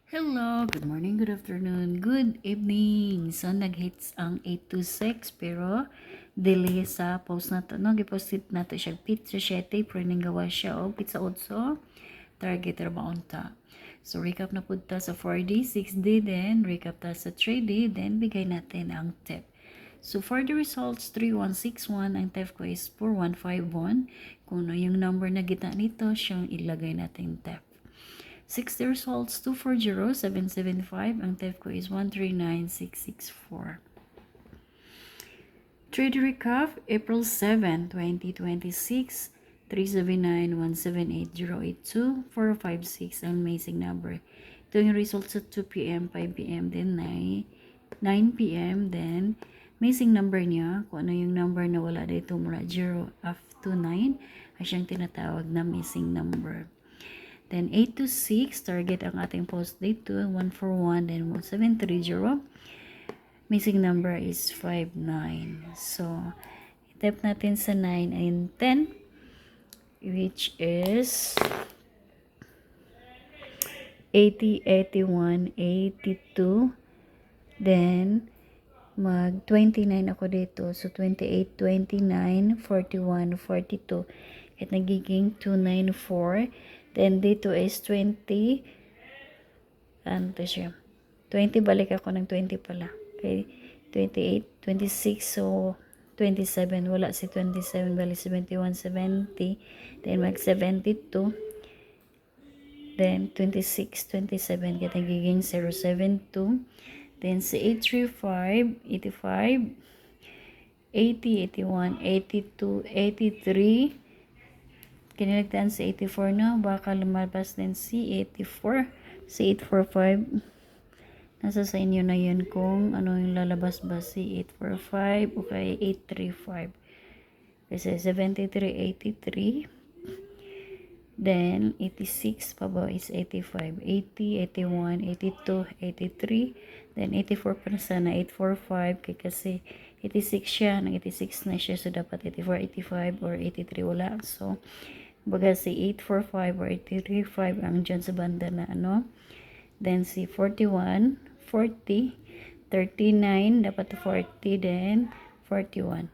Hello, good morning, good afternoon, good evening. So, nag-hits ang 826 pero delay sa post na to. No? Gipostit na to siya pizza 7 pero gawa siya o pizza 8 target rabaon ta. So, recap na punta sa 4D, 6D, then recap ta sa 3D, then bigay natin ang tip. So, for the results, 3161, ang tip ko is 4151. Kung ano yung number na gitna nito, siyang ilagay natin tip. 60 results, 240775. Ang TEF ko is 139664. Trade recap, April 7, 2026, 379178082, 456 ang amazing number. Ito yung results at 2 p.m., 5 p.m., then 9 p.m., then amazing number niya, kung ano yung number na wala dito mula 0 up to 9, ay siyang tinatawag na missing number. Then 8 to 6, target ang ating post date to 141, then 1730. Missing number is 59. So, type natin sa 9 and 10, which is 80, 81, 82. Then, mag 29 ako dito. So, 28, 29, 41, 42. At nagiging 294. Then, dito is 20. Ano to siya? 20, balik ako ng 20 pala. Okay. 28, 26. So, 27. Wala si 27. Balik 71, 70. Then, mag 72. Then, 26, 27. Kaya nagiging 072. Then, si 835, 85, 80, 81, 82, 83. Kinilagtaan si 84 na. Baka lumabas din si 84. Si 845. Nasa sa inyo na yun kung ano yung lalabas ba si 845 o kay 835. Kasi 73, 83. Then, 86 pa ba is 85. 80, 81, 82, 83. Then, 84 pa na sana. 845. Kaya kasi 86 siya. Nag-86 na siya. So, dapat 84, 85 or 83 wala. So, baga si 845 or 835 ang dyan sa banda na ano. Then, si 41, 40, 39. Dapat 40. Then, 41.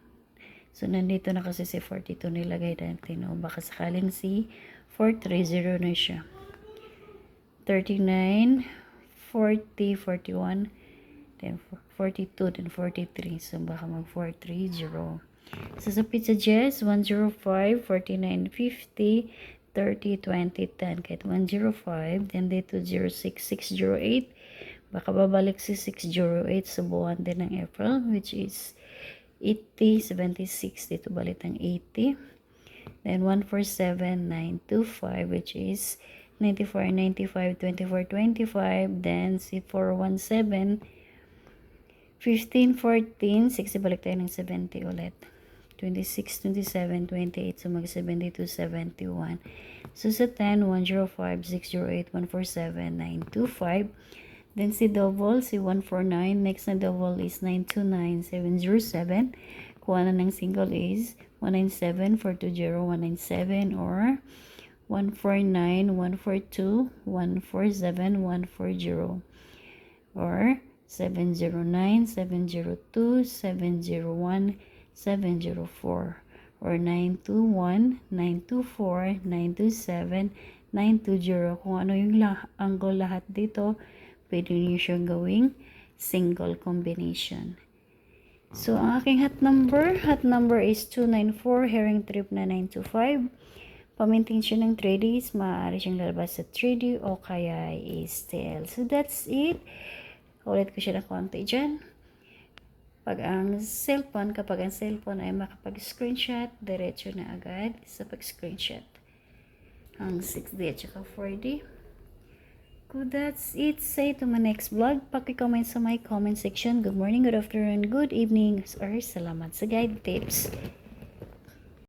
So, nandito na kasi si 42 nilagay natin. O, baka sakaling si 430 na siya. 39, 40, 41, then 42, then 43. So, baka mag 430. So, sa Pizza Jess, 105, 49, 50, 30, 20, 10. Kahit 105, then dito 06, 608. Baka babalik si 608 sa buwan din ng April, which is 80, 76. Dito balik ng 80. Then 147925, which is 94, 95, 24, 25. Then si 417, 15, 14, 60, balik tayo ng 70 ulit. 26, 27, 28, so mag 72, 71. So sa 10, 105, 608, 147, 925. Then si double, si 149. Next na double is 929, 707. Kuha na ng single is 197, 420, 197 or 149, 142, 147, 140 or 709, 702, 701, 704 or 921, 924, 927, 920. Kung ano yung angle lahat dito, pwede niyo siyang gawing single combination. So, ang aking hot number is 294, herring trip na 925. Pamintin siya ng 3 days, maaari siyang lalabas sa 3D o kaya is tail. So, that's it. Ulit ko siya ng konti dyan. Kapag ang cellphone ay makapag-screenshot, diretso na agad sa pag-screenshot. Ang 6D at saka 4D. So that's it. Say to my next vlog. Paki-comment sa my comment section. Good morning, good afternoon, good evening, or salamat sa guide tips.